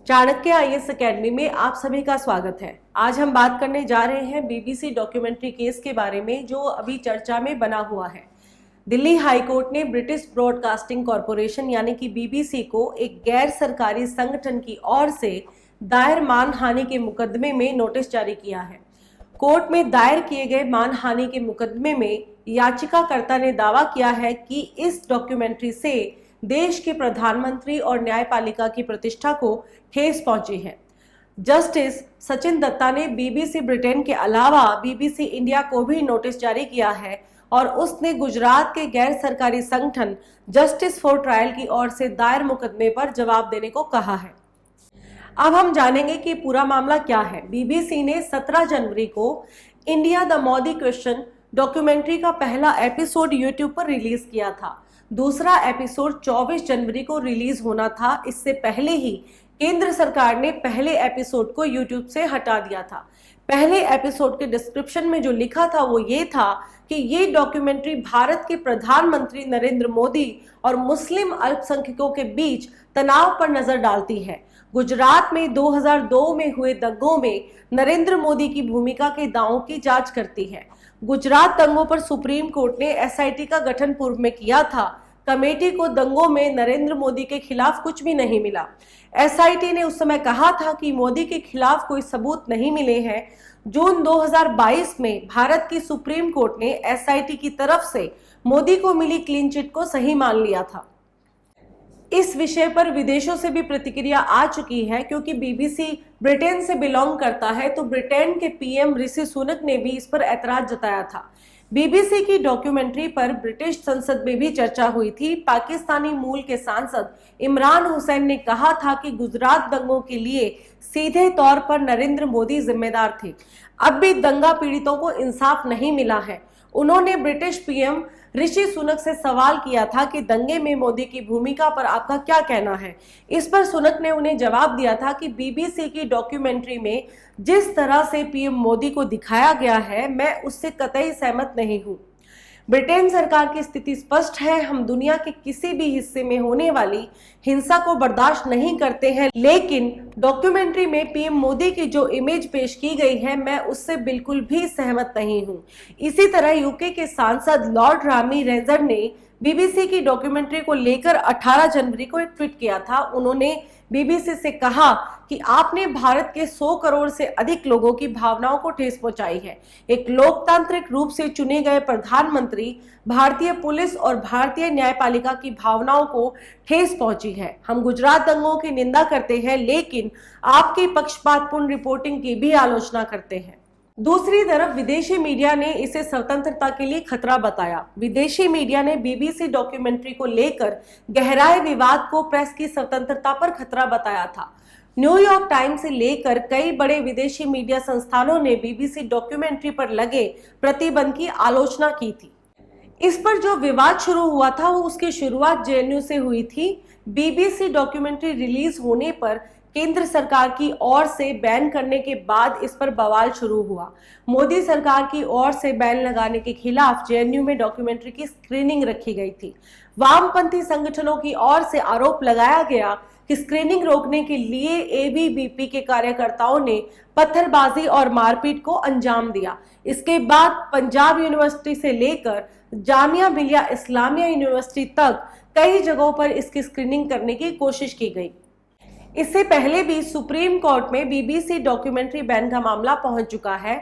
Chanakya IAS academy में आप सभी का स्वागत है। आज हम बात करने जा रहे हैं बीबीसी डॉक्यूमेंट्री केस के बारे में जो अभी चर्चा में बना हुआ है। दिल्ली हाई कोर्ट ने ब्रिटिश ब्रॉडकास्टिंग कॉरपोरेशन यानी कि बीबीसी को एक गैर सरकारी संगठन की ओर से दायर मानहानि के मुकदमे में नोटिस जारी किया है। कोर्ट में दायर किए गए मानहानि के मुकदमे में याचिकाकर्ता ने दावा किया है कि इस डॉक्यूमेंट्री से देश के प्रधानमंत्री और न्यायपालिका की प्रतिष्ठा को ठेस पहुंची है। जस्टिस सचिन दत्ता ने बीबीसी ब्रिटेन के अलावा बीबीसी इंडिया को भी नोटिस जारी किया है और उसने गुजरात के गैर सरकारी संगठन जस्टिस फॉर ट्रायल की ओर से दायर मुकदमे पर जवाब देने को कहा है। अब हम जानेंगे कि पूरा मामला क्या है। बीबीसी ने 17 जनवरी को India the Modi question documentary का पहला एपिसोड यूट्यूब पर रिलीज किया था। दूसरा एपिसोड 24 जनवरी को रिलीज होना था। इससे पहले ही केंद्र सरकार ने पहले एपिसोड को यूट्यूब से हटा दिया था। पहले एपिसोड के डिस्क्रिप्शन में जो लिखा था वो ये था कि ये डॉक्यूमेंट्री भारत के प्रधानमंत्री नरेंद्र मोदी और मुस्लिम अल्पसंख्यकों के बीच तनाव पर नजर डालती है। गुजरात में 2002 में हुए दंगों में नरेंद्र मोदी की भूमिका के दावों की जांच करती है। गुजरात दंगों पर सुप्रीम कोर्ट ने एसआईटी का गठन पूर्व में किया था। कमेटी को दंगों में नरेंद्र मोदी के खिलाफ कुछ भी नहीं मिला। एसआईटी ने उस समय कहा था कि मोदी के खिलाफ कोई सबूत नहीं मिले हैं। जून 2022 में भारत की सुप्रीम कोर्ट ने एसआईटी की तरफ से मोदी को मिली क्लीन चिट को सही मान लिया था। इस विषय पर विदेशों से भी प्रतिक्रिया आ चुकी है। क्योंकि बीबीसी ब्रिटेन से बिलोंग करता है तो ब्रिटेन के पीएम ऋषि सुनक ने भी इस पर ऐतराज जताया था। बीबीसी की डॉक्यूमेंट्री पर ब्रिटिश संसद में भी चर्चा हुई थी। पाकिस्तानी मूल के सांसद इमरान हुसैन ने कहा था कि गुजरात दंगों के लिए सीधे तौर पर नरेंद्र मोदी जिम्मेदार थे। अब भी दंगा पीड़ितों को इंसाफ नहीं मिला है। उन्होंने ब्रिटिश पीएम ऋषि सुनक से सवाल किया था कि दंगे में मोदी की भूमिका पर आपका क्या कहना है। इस पर सुनक ने उन्हें जवाब दिया था कि बीबीसी की डॉक्यूमेंट्री में जिस तरह से पीएम मोदी को दिखाया गया है मैं उससे कतई सहमत नहीं हूं। ब्रिटेन सरकार की स्थिति स्पष्ट है। हम दुनिया के किसी भी हिस्से में होने वाली हिंसा को बर्दाश्त नहीं करते हैं, लेकिन डॉक्यूमेंट्री में पीएम मोदी की जो इमेज पेश की गई है मैं उससे बिल्कुल भी सहमत नहीं हूं। इसी तरह यूके के सांसद लॉर्ड रामी रेजर ने बीबीसी की डॉक्यूमेंट्री को लेकर 18 जनवरी को एक ट्वीट किया था। उन्होंने बीबीसी से कहा कि आपने भारत के 100 करोड़ से अधिक लोगों की भावनाओं को ठेस पहुंचाई है। एक लोकतांत्रिक रूप से चुने गए प्रधानमंत्री, भारतीय पुलिस और भारतीय न्यायपालिका की भावनाओं को ठेस पहुंची है। हम गुजरात दंगों की निंदा करते हैं, लेकिन आपकी पक्षपातपूर्ण रिपोर्टिंग की भी आलोचना करते हैं। दूसरी तरफ विदेशी मीडिया ने इसे स्वतंत्रता के लिए खतरा बताया। विदेशी मीडिया ने बीबीसी डॉक्यूमेंट्री को लेकर गहराए विवाद को प्रेस की स्वतंत्रता पर खतरा बताया था। न्यूयॉर्क टाइम्स से लेकर कई बड़े विदेशी मीडिया संस्थानों ने बीबीसी डॉक्यूमेंट्री पर लगे प्रतिबंध की आलोचना की थी। इस पर जो विवाद शुरू हुआ था वो उसकी शुरुआत जेएनयू से हुई थी। बीबीसी डॉक्यूमेंट्री रिलीज होने पर केंद्र सरकार की ओर से बैन करने के बाद इस पर बवाल शुरू हुआ। मोदी सरकार की ओर से बैन लगाने के खिलाफ जेएनयू में डॉक्यूमेंट्री की स्क्रीनिंग रखी गई थी। वामपंथी संगठनों की ओर से आरोप लगाया गया कि स्क्रीनिंग रोकने के लिए एबीवीपी के कार्यकर्ताओं ने पत्थरबाजी और मारपीट को अंजाम दिया। इसके बाद पंजाब यूनिवर्सिटी से लेकर जामिया मिलिया इस्लामिया यूनिवर्सिटी तक कई जगहों पर इसकी स्क्रीनिंग करने की कोशिश की गई। इससे पहले भी सुप्रीम कोर्ट में बीबीसी डॉक्यूमेंट्री बैन का मामला पहुंच चुका है।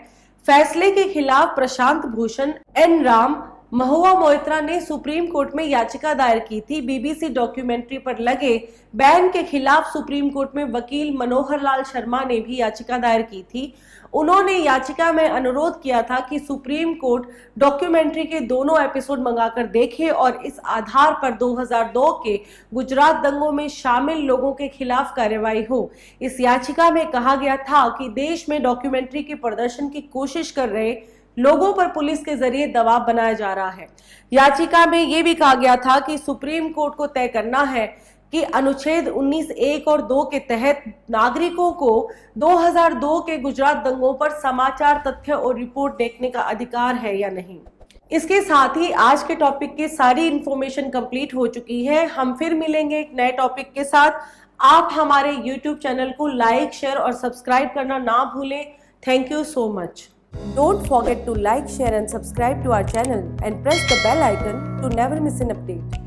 फैसले के खिलाफ प्रशांत भूषण, एन राम, महुआ मोइत्रा ने सुप्रीम कोर्ट में याचिका दायर की थी। बीबीसी डॉक्यूमेंट्री पर लगे बैन के खिलाफ सुप्रीम कोर्ट में वकील मनोहर लाल शर्मा ने भी याचिका दायर की थी। उन्होंने याचिका में अनुरोध किया था कि सुप्रीम कोर्ट डॉक्यूमेंट्री के दोनों एपिसोड मंगाकर देखे और इस आधार पर 2002 के गुजरात दंगों में शामिल लोगों के खिलाफ कार्रवाई हो। इस याचिका में कहा गया था कि देश में डॉक्यूमेंट्री के प्रदर्शन की कोशिश कर रहे लोगों पर पुलिस के जरिए दबाव बनाया जा रहा है। याचिका में यह भी कहा गया था कि सुप्रीम कोर्ट को तय करना है कि अनुच्छेद 19(1) और 2 के तहत नागरिकों को 2002 के गुजरात दंगों पर समाचार, तथ्य और रिपोर्ट देखने का अधिकार है या नहीं। इसके साथ ही आज के टॉपिक की सारी इंफॉर्मेशन कंप्लीट हो चुकी है। हम फिर मिलेंगे एक नए टॉपिक के साथ। आप हमारे YouTube चैनल को लाइक, शेयर और सब्सक्राइब करना ना भूलें। Thank you so much. Don't forget to like, share and subscribe to our channel and press the bell icon to never miss an update.